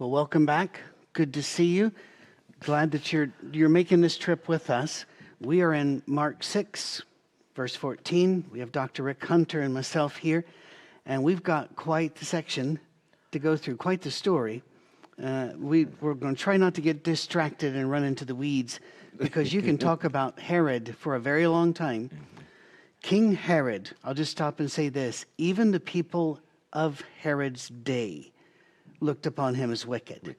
Well, welcome back. Good to see you. Glad that you're making this trip with us. We are in Mark 6, verse 14. We have Dr. Rick Hunter and myself here, and we've got quite the section to go through, quite the story. We're going to try not to get distracted and run into the weeds, because you can talk about Herod for a very long time. King Herod, I'll just stop and say this, even the people of Herod's day looked upon him as wicked.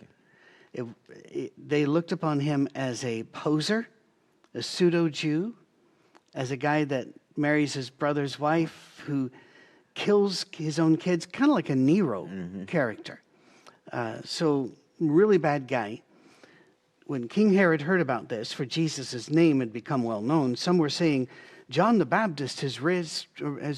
They looked upon him as a poser, a pseudo-Jew, as a guy that marries his brother's wife, who kills his own kids, kind of like a Nero character. So really bad guy. When King Herod heard about this, for Jesus' name had become well known, some were saying, John the Baptist has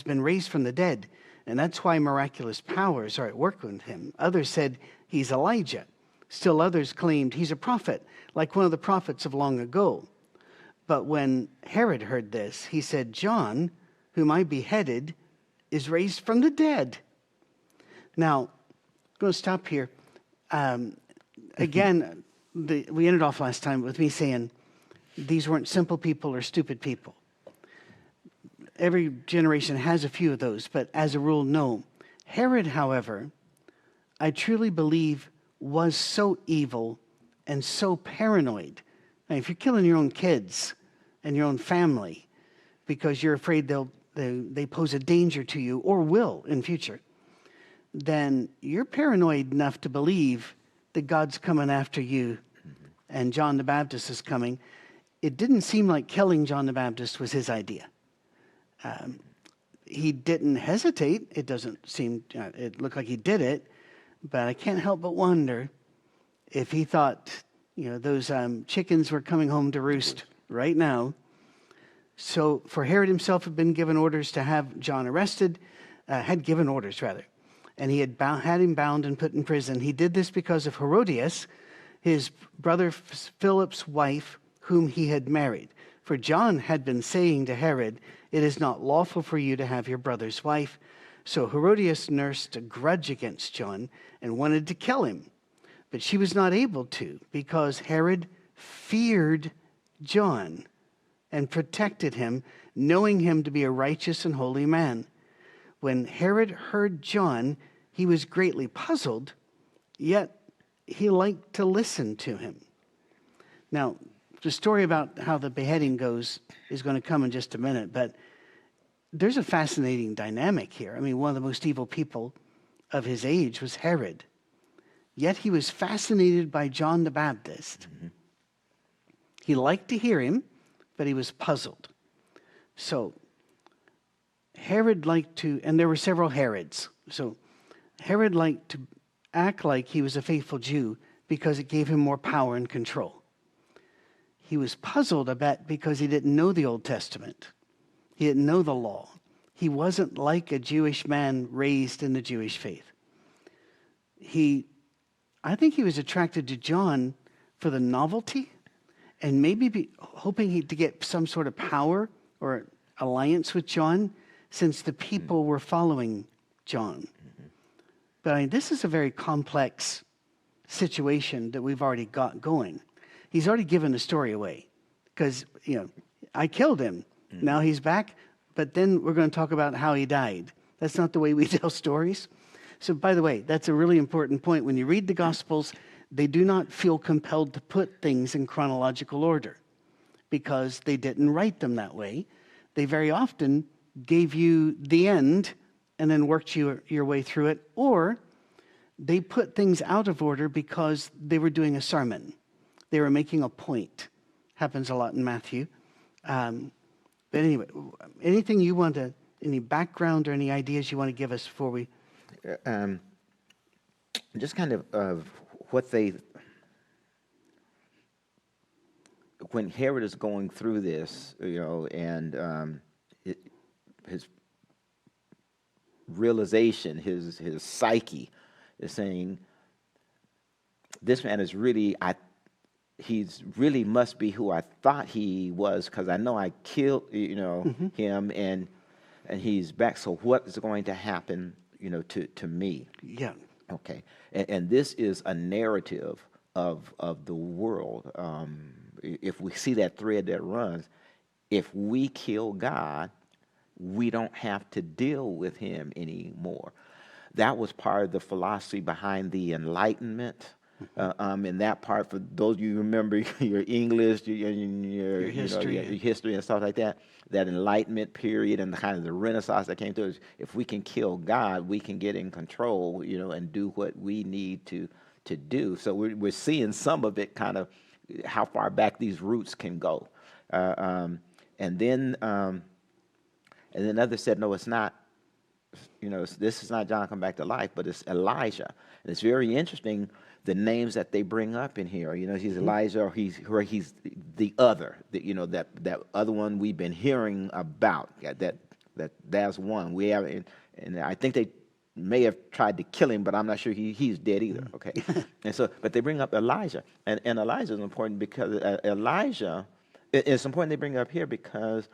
been raised from the dead, and that's why miraculous powers are at work with him. Others said he's Elijah. Still others claimed he's a prophet, like one of the prophets of long ago. But when Herod heard this, he said, John, whom I beheaded, is raised from the dead. Now, I'm going to stop here. Again, we ended off last time with me saying these weren't simple people or stupid people. Every generation has a few of those, but as a rule, no. Herod, however, I truly believe was so evil and so paranoid. Now, if you're killing your own kids and your own family because you're afraid they pose a danger to you or will in future, then you're paranoid enough to believe that God's coming after you and John the Baptist is coming. It didn't seem like killing John the Baptist was his idea. He didn't hesitate. It doesn't seem, it looked like he did it, but I can't help but wonder if he thought, those chickens were coming home to roost right now. So for Herod himself had been given orders to have John arrested, had given orders rather, and he had him bound and put in prison. He did this because of Herodias, his brother Philip's wife, whom he had married. For John had been saying to Herod, it is not lawful for you to have your brother's wife. So Herodias nursed a grudge against John and wanted to kill him. But she was not able to because Herod feared John and protected him, knowing him to be a righteous and holy man. When Herod heard John, he was greatly puzzled, yet he liked to listen to him. Now, the story about how the beheading goes is going to come in just a minute, but there's a fascinating dynamic here. I mean, one of the most evil people of his age was Herod. Yet he was fascinated by John the Baptist. He liked to hear him, but he was puzzled. So Herod liked to, and there were several Herods. So Herod liked to act like he was a faithful Jew because it gave him more power and control. He was puzzled, I bet, because he didn't know the Old Testament. He didn't know the law. He wasn't like a Jewish man raised in the Jewish faith. I think he was attracted to John for the novelty and maybe hoping to get some sort of power or alliance with John since the people were following John. But this is a very complex situation that we've already got going. He's already given the story away because, I killed him. Now he's back, but then we're going to talk about how he died. That's not the way we tell stories. So, by the way, that's a really important point. When you read the Gospels, they do not feel compelled to put things in chronological order because they didn't write them that way. They very often gave you the end and then worked your way through it, or they put things out of order because they were doing a sermon. They were making a point. Happens a lot in Matthew. But anyway, anything you want to, any background or any ideas you want to give us before we... Just kind of what when Herod is going through this, and his realization, his psyche is saying, this man is really, he's really must be who I thought he was because I know I killed, him, and he's back. So what is going to happen, to me? Yeah. Okay, and this is a narrative of the world. If we see that thread that runs, if we kill God, we don't have to deal with Him anymore. That was part of the philosophy behind the Enlightenment. In that part, for those of you who remember your English, Your your history. history and stuff like that, that Enlightenment period and the kind of the Renaissance that came through, is if we can kill God, we can get in control, and do what we need to do. So we're seeing some of it, kind of how far back these roots can go, uh, um, and then um, and then others said, no, it's not. This is not John come back to life, but it's Elijah. And it's very interesting the names that they bring up in here. He's Elijah, or he's the other. That other one we've been hearing about. That's one we have, and I think they may have tried to kill him, but I'm not sure he's dead either. Okay, and so but they bring up Elijah, and Elijah is important because Elijah. It's important they bring it up here because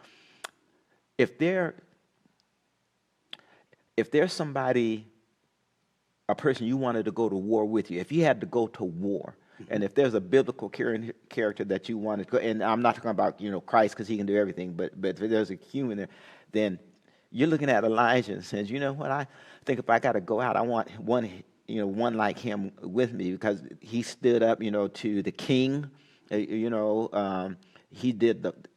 if they're if there's somebody, a person you wanted to go to war with you, if you had to go to war, and if there's a biblical character that you wanted to go, and I'm not talking about Christ because he can do everything, but if there's a human there, then you're looking at Elijah and says, you know what, I think if I got to go out, I want one like him with me because he stood up, to the king, he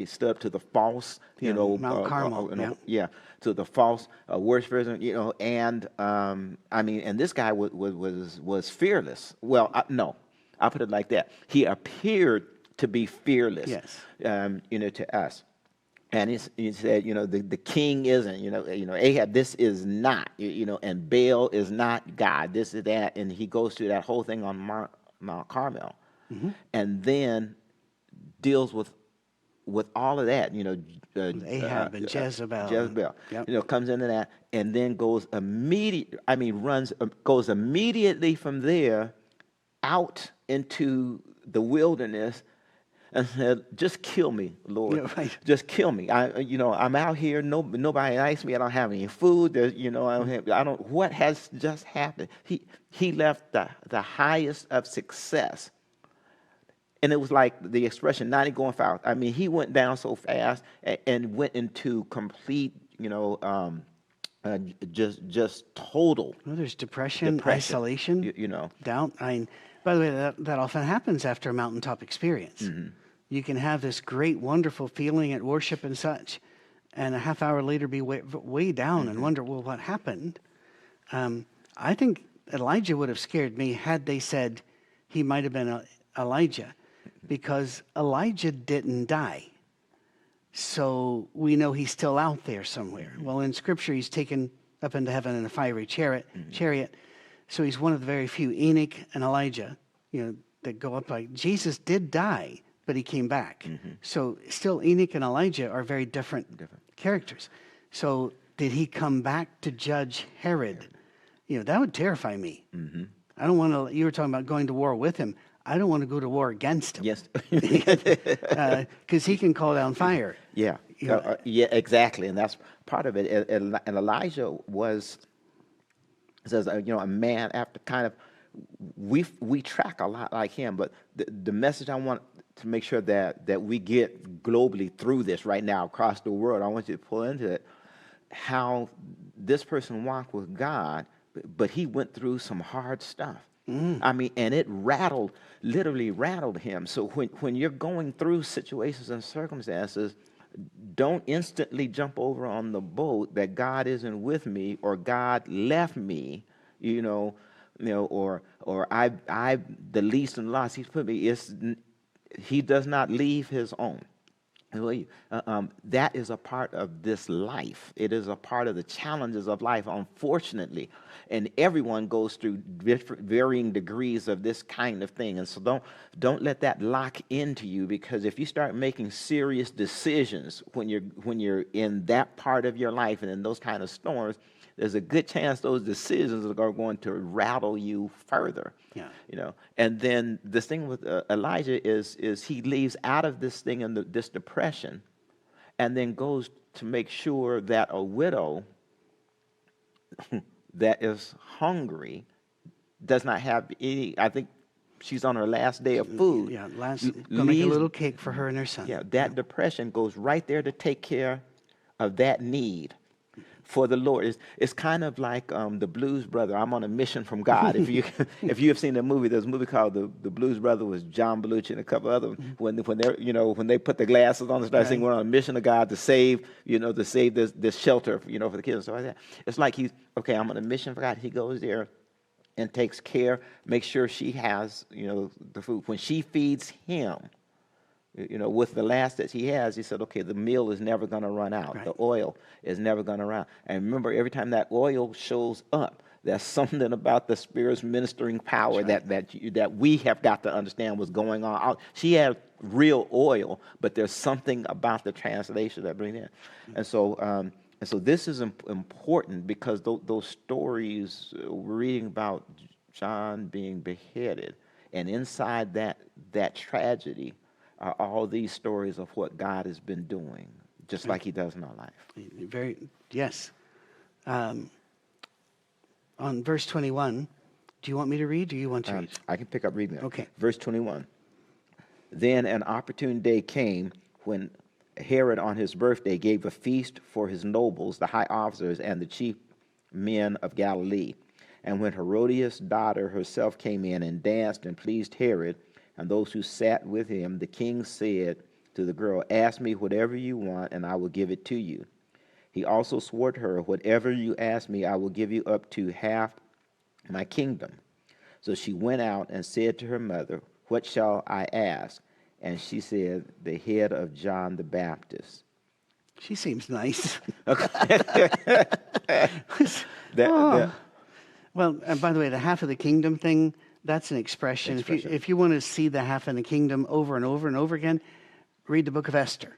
stood up to the false, Mount Carmel. yeah, to the false worshipers, and and this guy was fearless. Well, no, I'll put it like that. He appeared to be fearless, Yes. To us. And he said, the king isn't, Ahab, this is not, and Baal is not God. This is that, and he goes through that whole thing on Mount Carmel, and then deals with all of that, With Ahab and Jezebel. Jezebel, Yep. comes into that, and then goes goes immediately from there out into the wilderness and said, "Just kill me, Lord. Yeah, right. Just kill me. I'm out here. Nobody likes me. I don't have any food. I don't. What has just happened? He left the highest of success." And it was like the expression, 90 going fast. He went down so fast and went into complete, just total Well, there's depression, depression. isolation, doubt. By the way, that often happens after a mountaintop experience. You can have this great, wonderful feeling at worship and such, and a half hour later be way down and wonder, well, what happened? I think Elijah would have scared me had they said he might have been Elijah, because Elijah didn't die. So we know he's still out there somewhere. Well, in Scripture, he's taken up into heaven in a fiery chariot. So he's one of the very few, Enoch and Elijah, that go up. Like Jesus did die, but he came back. So still, Enoch and Elijah are very different characters. So did he come back to judge Herod? That would terrify me. I don't want to. You were talking about going to war with him. I don't want to go to war against him. Yes. Because he can call down fire. Yeah. Yeah, exactly. And that's part of it. And Elijah says, a man after kind of, we track a lot like him, but the message I want to make sure that we get globally through this right now across the world, I want you to pull into it, how this person walked with God, but he went through some hard stuff. And it literally rattled him. So when you're going through situations and circumstances, don't instantly jump over on the boat that God isn't with me or God left me, or I the least and lost He's put me. He does not leave His own. That is a part of this life. It is a part of the challenges of life, unfortunately. And everyone goes through varying degrees of this kind of thing. And so don't let that lock into you, because if you start making serious decisions when you're in that part of your life and in those kind of storms, there's a good chance those decisions are going to rattle you further. Yeah. And then this thing with Elijah is he leaves out of this thing and this depression, and then goes to make sure that a widow that is hungry does not have any, I think she's on her last day of food. Yeah, gonna make a little cake for her and her son. Yeah, that depression goes right there to take care of that need for the Lord. It's kind of like the Blues Brother. I'm on a mission from God. If you if you have seen the movie, there's a movie called the Blues Brother with John Belushi and a couple other when they're when they put the glasses on and start saying we're on a mission of God to save this shelter for the kids and stuff like that. It's like he's okay. I'm on a mission for God. He goes there and takes care, makes sure she has the food. When she feeds him, with the last that he has, he said, okay, the meal is never going to run out. Right. The oil is never going to run out. And remember, every time that oil shows up, there's something about the Spirit's ministering power that we have got to understand what's going on. She had real oil, but there's something about the translation that brings in. And so this is important because those stories we're reading about John being beheaded, and inside that tragedy are all these stories of what God has been doing, just like he does in our life. Yes. On verse 21, do you want me to read, or do you want to read? I can pick up reading that. Okay. Verse 21. Then an opportune day came when Herod on his birthday gave a feast for his nobles, the high officers, and the chief men of Galilee. And when Herodias' daughter herself came in and danced and pleased Herod, and those who sat with him, the king said to the girl, ask me whatever you want, and I will give it to you. He also swore to her, whatever you ask me, I will give you up to half my kingdom. So she went out and said to her mother, what shall I ask? And she said, the head of John the Baptist. She seems nice. Well, and by the way, the half of the kingdom thing, that's an expression. If you want to see the half of the kingdom over and over and over again, read the book of Esther.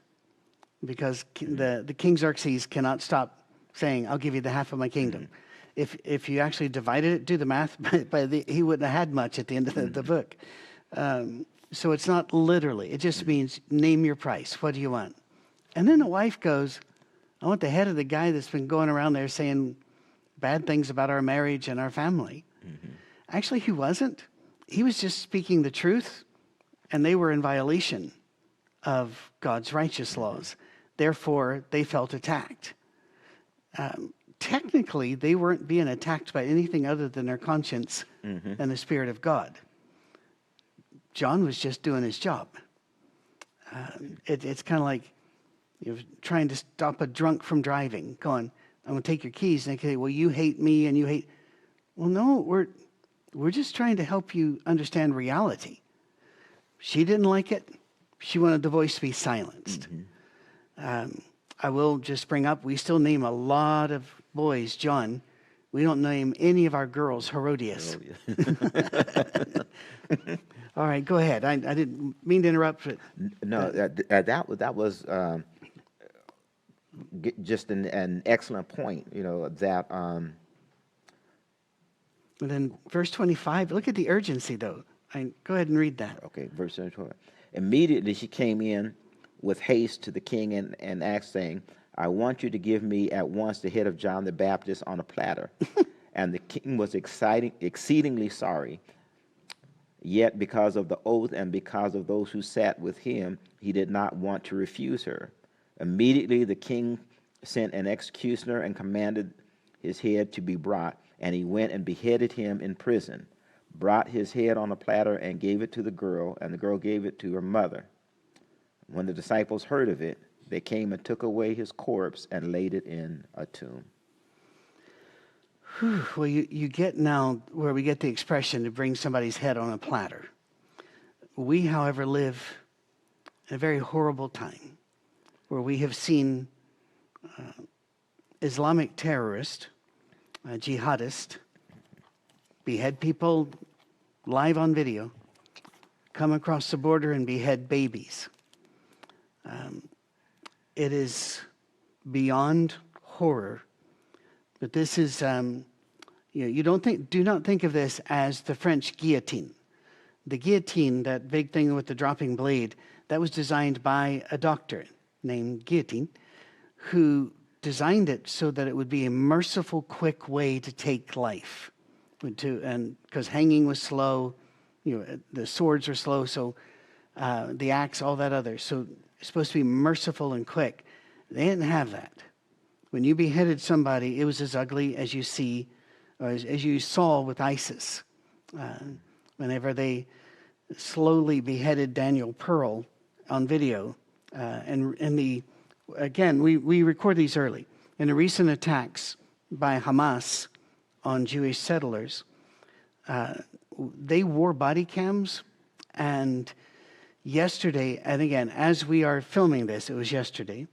Because the King Xerxes cannot stop saying, I'll give you the half of my kingdom. If you actually divided it, do the math, he wouldn't have had much at the end of the book. So it's not literally. It just means name your price. What do you want? And then the wife goes, I want the head of the guy that's been going around there saying bad things about our marriage and our family. Actually, he wasn't. He was just speaking the truth, and they were in violation of God's righteous laws. Therefore, they felt attacked. Technically, they weren't being attacked by anything other than their conscience and the Spirit of God. John was just doing his job. It's kind of like trying to stop a drunk from driving, going, I'm going to take your keys. And they say, well, you hate me and you hate... Well, no, we're just trying to help you understand reality. She didn't like it. She wanted the voice to be silenced. I will just bring up, we still name a lot of boys John. We don't name any of our girls Herodias. All right, go ahead. I didn't mean to interrupt. But no, that was just an excellent point, that... And then verse 25, look at the urgency, though. Go ahead and read that. Okay, verse 25. Immediately she came in with haste to the king and asked, saying, I want you to give me at once the head of John the Baptist on a platter. And the king was exceedingly sorry. Yet because of the oath and because of those who sat with him, he did not want to refuse her. Immediately the king sent an executioner and commanded his head to be brought. And he went and beheaded him in prison, brought his head on a platter and gave it to the girl, and the girl gave it to her mother. When the disciples heard of it, they came and took away his corpse and laid it in a tomb. Well, you get now where we get the expression to bring somebody's head on a platter. We, however, live in a very horrible time where we have seen Islamic terrorists, jihadists, behead people live on video, come across the border and behead babies. It is beyond horror, but this is, do not think of this as the French guillotine. The guillotine, that big thing with the dropping blade, that was designed by a doctor named Guillotine, who designed it so that it would be a merciful, quick way to take life. and because hanging was slow, the swords were slow, so the axe, all that other. So it's supposed to be merciful and quick. They didn't have that. When you beheaded somebody, it was as ugly as you see, or as you saw with ISIS. Whenever they slowly beheaded Daniel Pearl on video, again, we record these early. In the recent attacks by Hamas on Jewish settlers, they wore body cams, and yesterday, and again, as we are filming this, it was yesterday,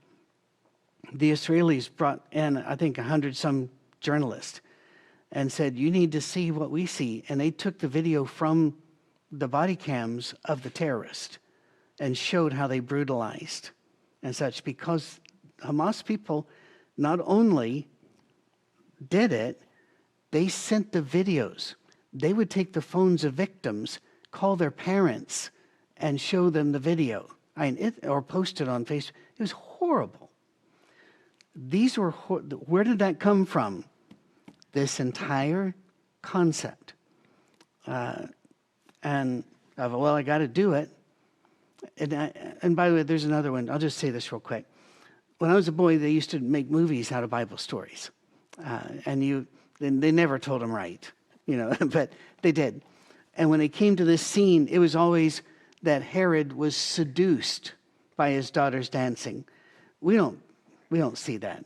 the Israelis brought in, I think, 100-some journalists and said, you need to see what we see. And they took the video from the body cams of the terrorist and showed how they brutalized and such, because Hamas people not only did it, they sent the videos. They would take the phones of victims, call their parents, and show them the video, or post it on Facebook. It was horrible. These were, where did that come from? This entire concept. Well, I got to do it. And by the way, there's another one. I'll just say this real quick. When I was a boy, they used to make movies out of Bible stories. And they never told them right, but they did. And when it came to this scene, it was always that Herod was seduced by his daughter's dancing. We don't see that.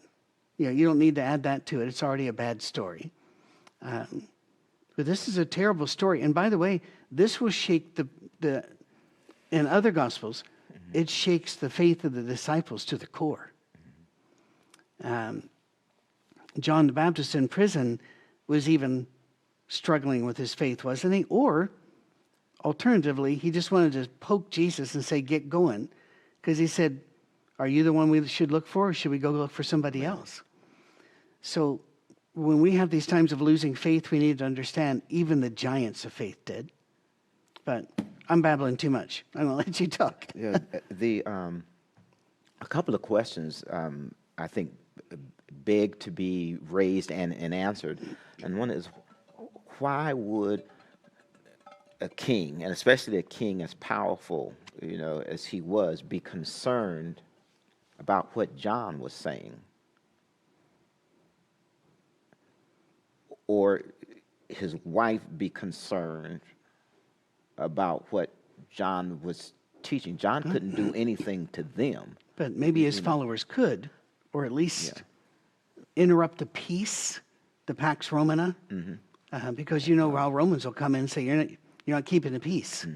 You don't need to add that to it. It's already a bad story. But this is a terrible story. And by the way, this will shake the in other Gospels, it shakes the faith of the disciples to the core. John the Baptist in prison was even struggling with his faith, wasn't he? Or, alternatively, he just wanted to poke Jesus and say, get going. Because he said, are you the one we should look for, or should we go look for somebody else? So when we have these times of losing faith, we need to understand even the giants of faith did. But I'm babbling too much. I'm going to let you talk. Yeah, a couple of questions I think beg to be raised and answered. And one is, why would a king, and especially a king as powerful, as he was, be concerned about what John was saying? Or his wife be concerned about what John was teaching? John couldn't do anything to them. But maybe his followers could, or at least interrupt the peace, the Pax Romana, because how Romans will come in and say, you're not keeping the peace.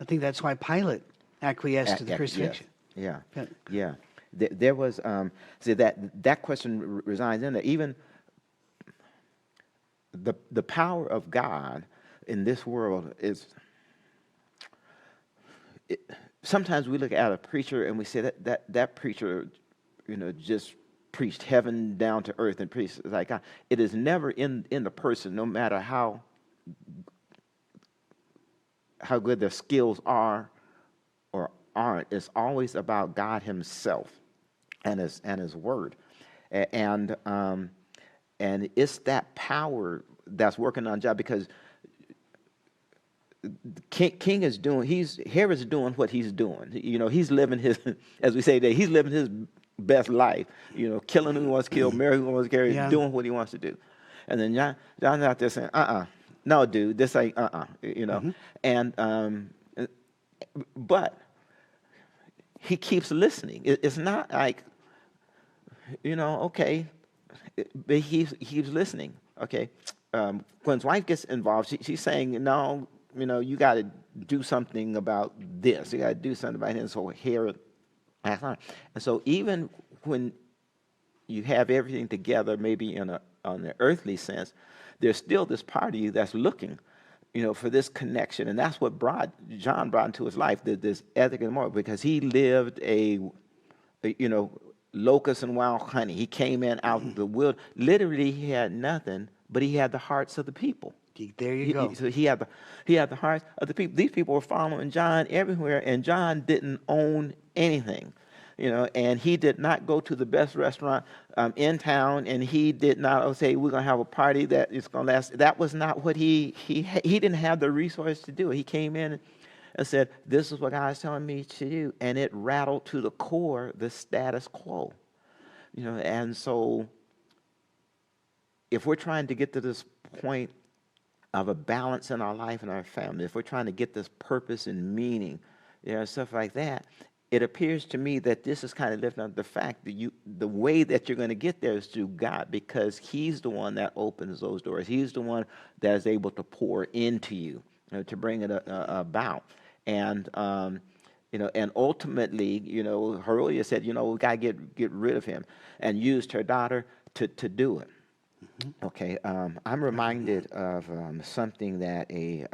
I think that's why Pilate acquiesced to the crucifixion. Yeah. There was, that question resides in there. Even the power of God in this world is, sometimes we look at a preacher and we say that preacher, just preached heaven down to earth and preached like God. It is never in the person, no matter how good their skills are or aren't. It's always about God Himself and His Word, and it's that power that's working on John, because King is doing, Herod's doing what he's doing. He's living his, as we say today, he's living his best life. Killing who he wants to kill, marrying who he wants to marry, doing what he wants to do. And then John's out there saying, no, dude, this ain't, And, but he keeps listening. It's not like, okay, but he's listening, okay? When his wife gets involved, she's saying, no, you got to do something about this. You got to do something about it. So Herod, and so even when you have everything together, maybe on an earthly sense, there's still this part of you that's looking, for this connection, and that's what John brought into his life, this ethic and moral, because he lived a locust and wild honey. He came in out of the wild. Literally, he had nothing, but he had the hearts of the people. There you go. So he had the hearts of the people. These people were following John everywhere, and John didn't own anything. and he did not go to the best restaurant in town, and he did not say, we're going to have a party that is going to last. That was not what he didn't have the resources to do. He came in and said, this is what God's telling me to do, and it rattled to the core the status quo. And so if we're trying to get to this point of a balance in our life and our family, if we're trying to get this purpose and meaning, stuff like that, it appears to me that this is kind of lifting up the fact that the way that you're going to get there is through God, because he's the one that opens those doors. He's the one that is able to pour into you, to bring it about. And and ultimately, Herodia said, we got to get rid of him, and used her daughter to do it. Mm-hmm. Okay, I'm reminded of something that a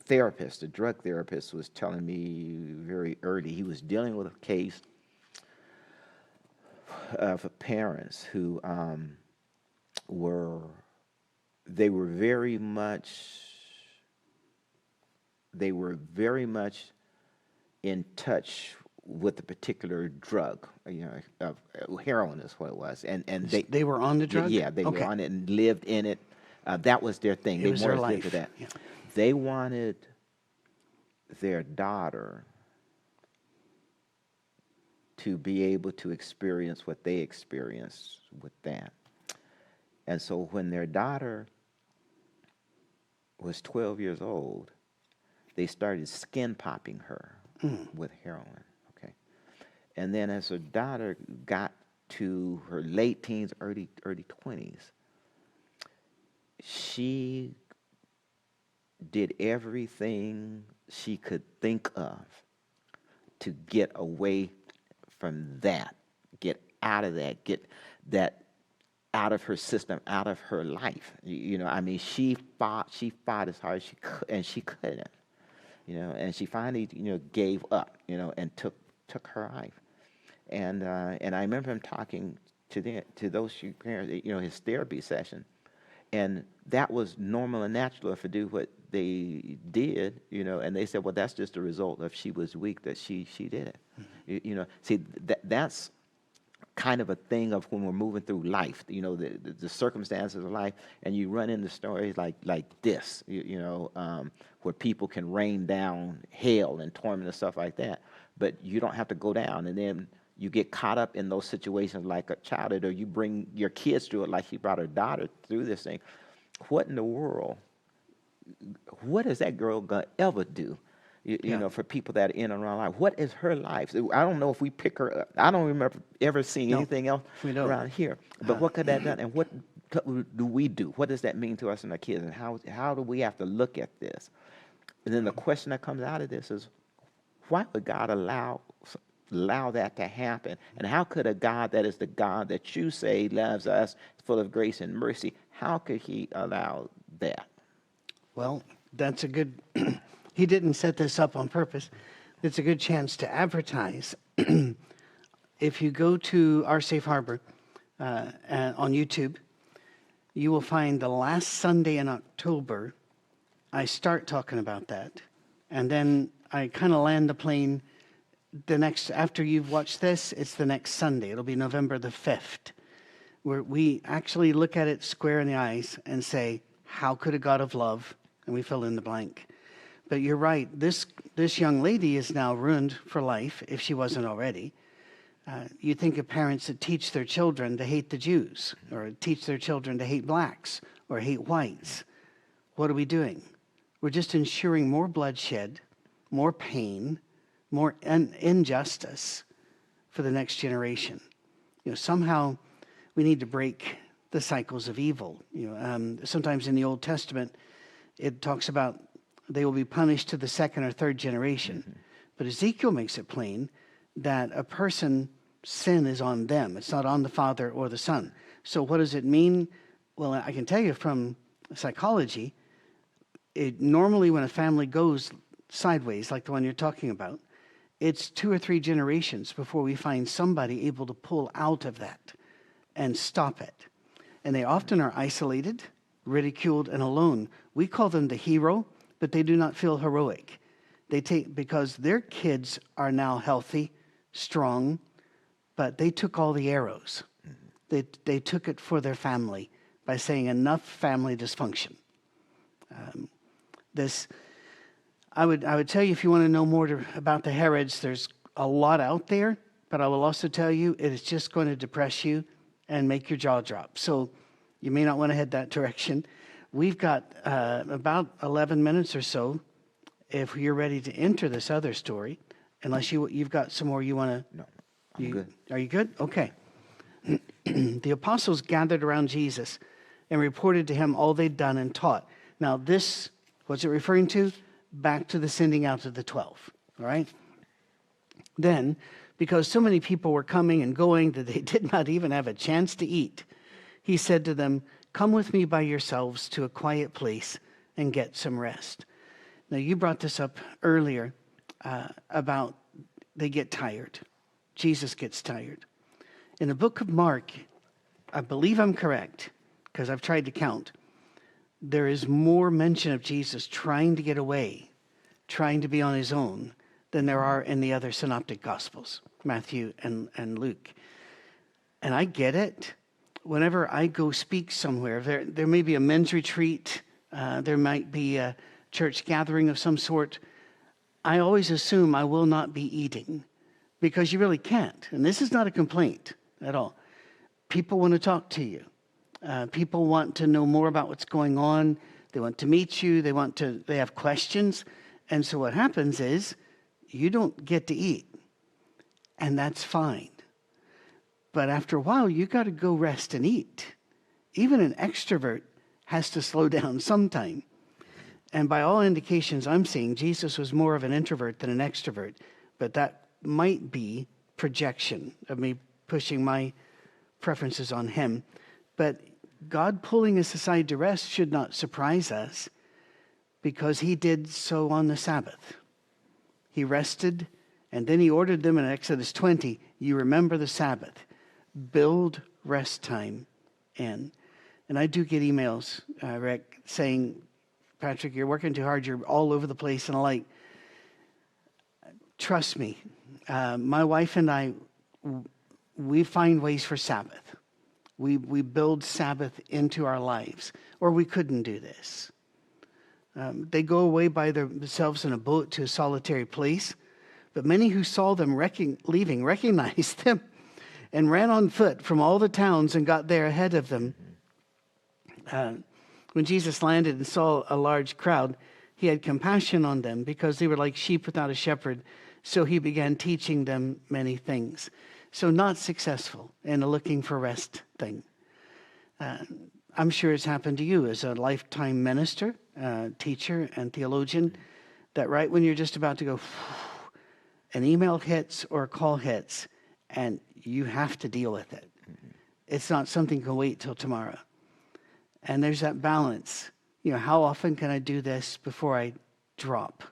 therapist, a drug therapist, was telling me very early. He was dealing with a case of parents who were very much in touch with a particular drug, heroin is what it was, and they were on the drug. Yeah, they were on it and lived in it. That was their thing. It was their life. That. Yeah. They wanted their daughter to be able to experience what they experienced with that. And so when their daughter was 12 years old, they started skin popping her with heroin. Okay. And then as her daughter got to her late teens, early 20s, she did everything she could think of to get away from that, get out of that, get that out of her system, out of her life. She fought as hard as she could, and she couldn't. And she finally, gave up, and took her life. And I remember him talking to those parents, his therapy session. And that was normal and natural to do what they did, and they said, well, that's just a result of she was weak, that she did it. Mm-hmm. See, that's kind of a thing of when we're moving through life, the circumstances of life, and you run into stories like this, where people can rain down hell and torment and stuff like that, but you don't have to go down, and then you get caught up in those situations like a child did, or you bring your kids through it like she brought her daughter through this thing. What in the world? What is that girl gonna ever do? For people that are in and around life, what is her life? I don't know if we pick her up. I don't remember ever seeing anything else around here. But what could that done? And what do we do? What does that mean to us and our kids? And how do we have to look at this? And then the question that comes out of this is, why would God allow that to happen? And how could a God that is the God that you say loves us, full of grace and mercy, how could he allow that? Well, that's a good, he didn't set this up on purpose. It's a good chance to advertise. If you go to Our Safe Harbor on YouTube, you will find the last Sunday in October, I start talking about that. And then I kind of land the plane after you've watched this, it's the next Sunday. It'll be November the 5th, where we actually look at it square in the eyes and say, how could a God of love, and we fill in the blank. But you're right, this young lady is now ruined for life, if she wasn't already. You think of parents that teach their children to hate the Jews, or teach their children to hate blacks, or hate whites. What are we doing? We're just ensuring more bloodshed, more pain, more injustice for the next generation. Somehow we need to break the cycles of evil. Sometimes in the Old Testament, it talks about they will be punished to the second or third generation. Mm-hmm. But Ezekiel makes it plain that a person's sin is on them. It's not on the father or the son. So what does it mean? Well, I can tell you from psychology, normally when a family goes sideways, like the one you're talking about, it's 2 or 3 generations before we find somebody able to pull out of that and stop it. And they often are isolated, ridiculed, and alone. We call them the hero, but they do not feel heroic. Because their kids are now healthy, strong, but they took all the arrows. They took it for their family by saying enough family dysfunction. I would tell you, if you want to know more about the Herods, there's a lot out there, but I will also tell you it is just going to depress you and make your jaw drop. So you may not want to head that direction. We've got about 11 minutes or so if you're ready to enter this other story, unless you've got some more you want to. No, I'm good. Are you good? Okay. The apostles gathered around Jesus and reported to him all they'd done and taught. Now this, what's it referring to? Back to the sending out of the 12, all right? Then, because so many people were coming and going that they did not even have a chance to eat, he said to them, "Come with me by yourselves to a quiet place and get some rest." Now, you brought this up earlier about they get tired. Jesus gets tired. In the book of Mark, I believe I'm correct, because I've tried to count, there is more mention of Jesus trying to get away, trying to be on his own, than there are in the other synoptic gospels, Matthew and Luke. And I get it. Whenever I go speak somewhere, there may be a men's retreat, there might be a church gathering of some sort, I always assume I will not be eating, because you really can't. And this is not a complaint at all. People want to talk to you. People want to know more about what's going on. They want to meet you. They have questions. And so what happens is you don't get to eat, and that's fine. But after a while, you got to go rest and eat. Even an extrovert has to slow down sometime. And by all indications I'm seeing, Jesus was more of an introvert than an extrovert. But that might be projection of me pushing my preferences on him. But God pulling us aside to rest should not surprise us, because he did so on the Sabbath. He rested, and then he ordered them in Exodus 20, you remember the Sabbath. Build rest time in. And I do get emails, Rick, saying, "Patrick, you're working too hard. You're all over the place." And I'm like, trust me, my wife and I, we find ways for Sabbath. We build Sabbath into our lives, or we couldn't do this. They go away by themselves in a boat to a solitary place, but many who saw them leaving recognized them and ran on foot from all the towns and got there ahead of them. When Jesus landed and saw a large crowd, he had compassion on them because they were like sheep without a shepherd. So he began teaching them many things. So not successful in a looking for rest thing. I'm sure it's happened to you as a lifetime minister, teacher, and theologian, that right when you're just about to go, an email hits or a call hits, and you have to deal with it. It's not something you can wait till tomorrow. And there's that balance. How often can I do this before I drop?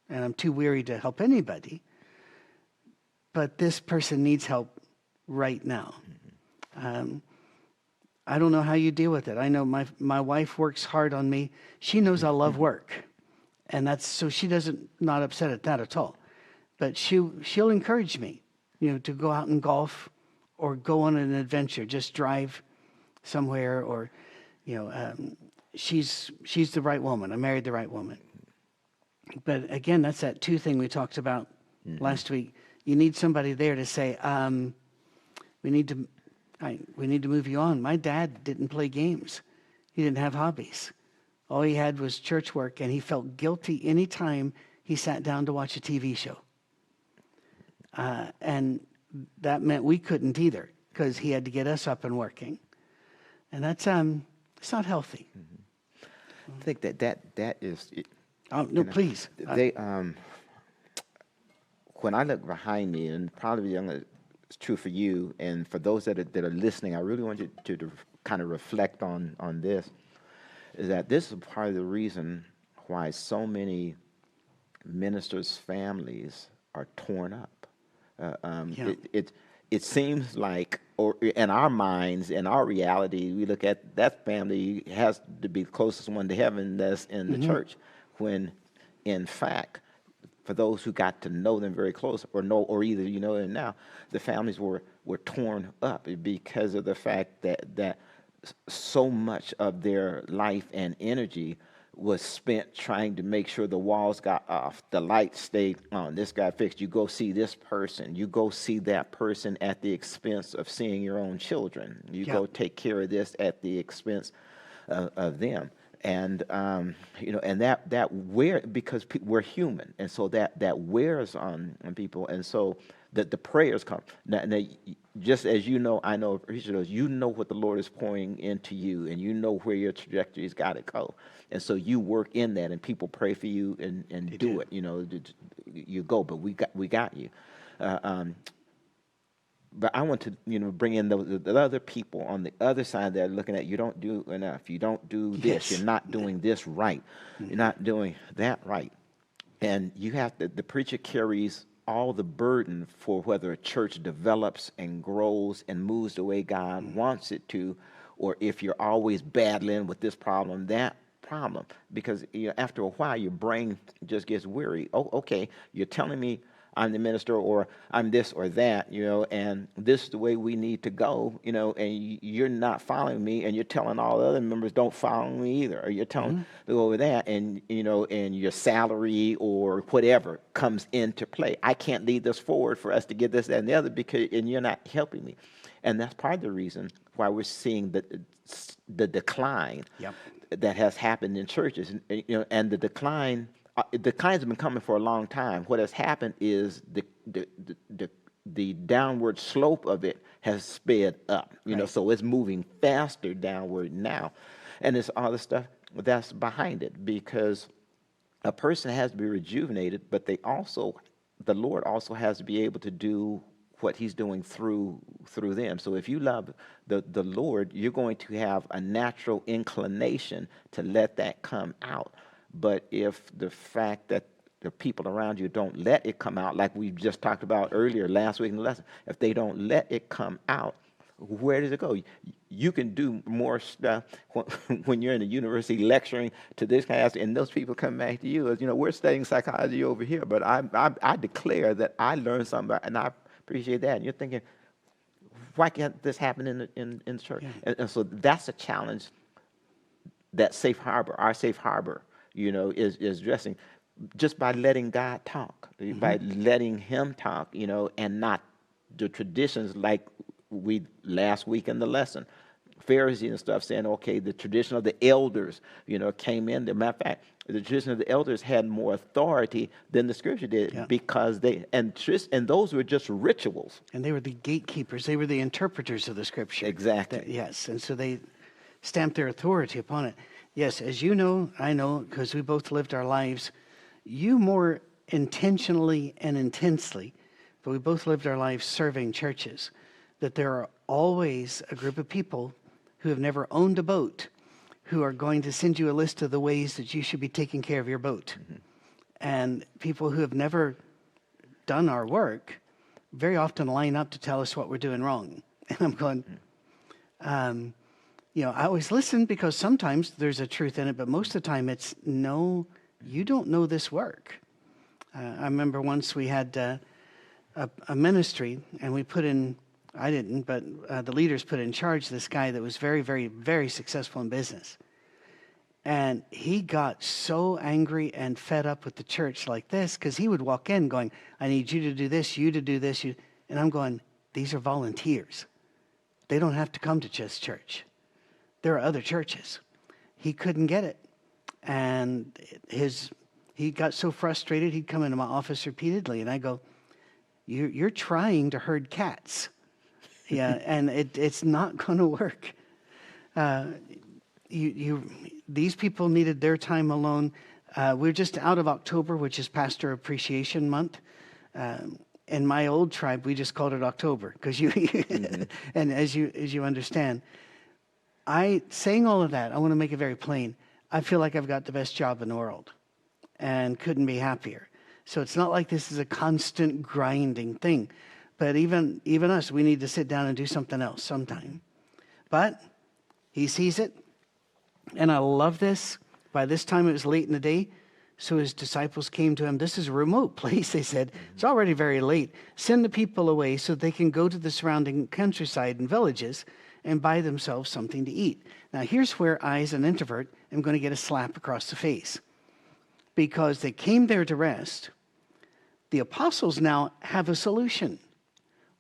And I'm too weary to help anybody. But this person needs help right now. I don't know how you deal with it. I know my wife works hard on me. She knows I love work. And so she doesn't not upset at that at all. But she'll encourage me, to go out and golf or go on an adventure, just drive somewhere, or, she's the right woman. I married the right woman. But again, that's that two thing we talked about last week. You need somebody there to say, we need to move you on. My dad didn't play games. He didn't have hobbies. All he had was church work, and he felt guilty any time he sat down to watch a TV show. And that meant we couldn't either, because he had to get us up and working. And that's it's not healthy. I think that is. Oh no, please. They when I look behind me, and probably it's true for you and for those that are listening, I really want you to kind of reflect on this. Is that this is part of the reason why so many ministers' families are torn up. It seems like, or in our minds, in our reality, we look at that family has to be the closest one to heaven that's in the church, when in fact for those who got to know them very close, or either you know them now, the families were torn up because of the fact that so much of their life and energy was spent trying to make sure the walls got off, the lights stayed on, this got fixed. You go see this person, you go see that person at the expense of seeing your own children. You Yeah. go take care of this at the expense of them. And and that wear, because we're human, and so that wears on people, and so the prayers come now, just as you know, I know, you know what the Lord is pouring into you, and you know where your trajectory's got to go, and so you work in that, and people pray for you and do it. You go, but we got you. But I want to, bring in the other people on the other side that are looking at, you don't do enough. You don't do this. Yes. You're not doing this right. You're not doing that right. And you have to, the preacher carries all the burden for whether a church develops and grows and moves the way God wants it to, or if you're always battling with this problem, that problem. Because after a while, your brain just gets weary. Oh, okay, you're telling me I'm the minister, or I'm this or that, and this is the way we need to go, and you're not following me, and you're telling all the other members don't follow me either, or you're telling to go over that, and and your salary or whatever comes into play. I can't lead this forward for us to get this, that, and the other, and you're not helping me. And that's part of the reason why we're seeing the decline that has happened in churches, and the decline. Declines have been coming for a long time. What has happened is the downward slope of it has sped up. So it's moving faster downward now, and it's all the stuff that's behind it, because a person has to be rejuvenated, but the Lord also has to be able to do what He's doing through them. So if you love the Lord, you're going to have a natural inclination to let that come out. But if the fact that the people around you don't let it come out, like we just talked about earlier last week in the lesson, if they don't let it come out, where does it go? You can do more stuff when you're in the university lecturing to this class, and those people come back to you as, we're studying psychology over here, but I declare that I learned something, and I appreciate that. And you're thinking, why can't this happen in the church? Yeah. And so that's a challenge that our safe harbor, is addressing, just by letting God talk, by letting Him talk, and not the traditions like we last week in the lesson, Pharisees and stuff saying, okay, the tradition of the elders, came in. As a matter of fact, the tradition of the elders had more authority than the Scripture did, because and those were just rituals. And they were the gatekeepers. They were the interpreters of the Scripture. Exactly. Yes, and so they stamped their authority upon it. Yes, as you know, I know, because we both lived our lives, you more intentionally and intensely, but we both lived our lives serving churches, that there are always a group of people who have never owned a boat who are going to send you a list of the ways that you should be taking care of your boat. And people who have never done our work very often line up to tell us what we're doing wrong. And I'm going, I always listen, because sometimes there's a truth in it, but most of the time it's, no, you don't know this work. I remember once we had a ministry, and we put in, I didn't, but the leaders put in charge this guy that was very, very, very successful in business. And he got so angry and fed up with the church like this, because he would walk in going, I need you to do this, you to do this. And I'm going, these are volunteers. They don't have to come to just church. There are other churches. He couldn't get it. And he got so frustrated, he'd come into my office repeatedly, and I go, you're trying to herd cats. Yeah, and it's not going to work. These people needed their time alone. We're just out of October, which is Pastor Appreciation Month. In my old tribe, we just called it October, because and as you understand, saying all of that, I want to make it very plain. I feel like I've got the best job in the world, and couldn't be happier. So it's not like this is a constant grinding thing. But even us, we need to sit down and do something else sometime. But He sees it, and I love this. By this time, it was late in the day, So his disciples came to him. This is a remote place, they said. It's already very late. Send the people away so they can go to the surrounding countryside and villages and buy themselves something to eat. Now, here's where I, as an introvert, am going to get a slap across the face. Because they came there to rest, the apostles now have a solution.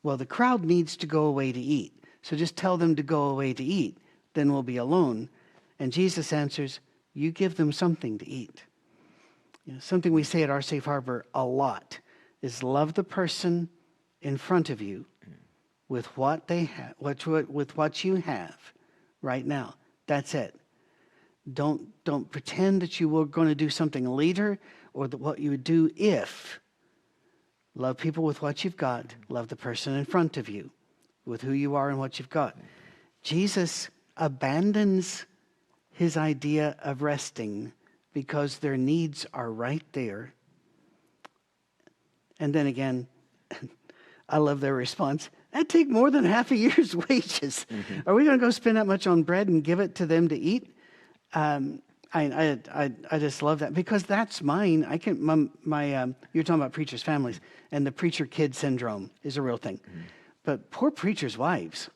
Well, the crowd needs to go away to eat. So just tell them to go away to eat. Then we'll be alone. And Jesus answers, you give them something to eat. You know, something we say at our Safe Harbor a lot is love the person in front of you with what they have, with what you have right now. That's it. Don't pretend that you were going to do something later or what you would do if. Love people with what you've got. Love the person in front of you with who you are and what you've got. Jesus abandons his idea of resting because their needs are right there. And then again, I love their response. That'd take more than half a year's wages. Are we going to go spend that much on bread and give it to them to eat? I just love that because that's mine. I can you're talking about preachers' families, and the preacher kid syndrome is a real thing. But poor preachers' wives.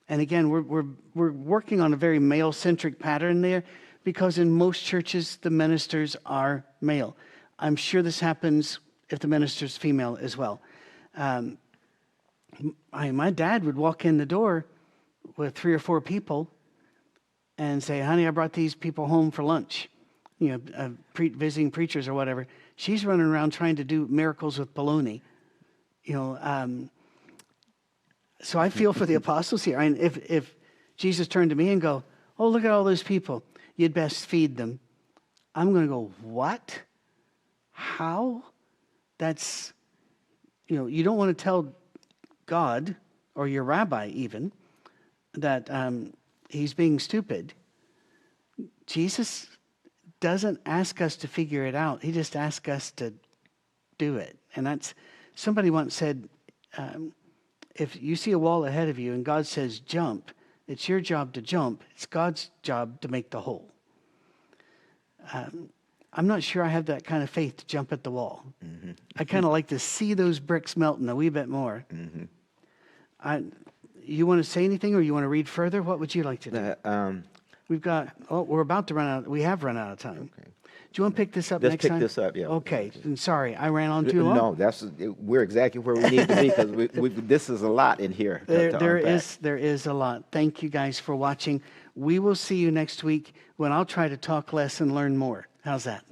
And again, we're working on a very male-centric pattern there because in most churches the ministers are male. I'm sure this happens if the minister's female as well. My dad would walk in the door with 3 or 4 people and say, honey, I brought these people home for lunch, visiting preachers or whatever. She's running around trying to do miracles with baloney. So I feel for the apostles here. And if Jesus turned to me and go, oh, look at all those people, you'd best feed them. I'm going to go, what? How? That's, you don't want to tell God or your rabbi even that he's being stupid. Jesus doesn't ask us to figure it out. He just asks us to do it. And that's, somebody once said, if you see a wall ahead of you and God says jump, it's your job to jump. It's God's job to make the hole. I'm not sure I have that kind of faith to jump at the wall. Mm-hmm. I kind of like to see those bricks melting a wee bit more. Mm-hmm. You want to say anything or you want to read further? What would you like to do? We're about to run out. We have run out of time. Okay. Do you want to pick this up next time? Let's pick this up, yeah. Okay. And sorry, I ran on too long. No, we're exactly where we need to be because this is a lot in here. There is a lot. Thank you guys for watching. We will see you next week when I'll try to talk less and learn more. How's that?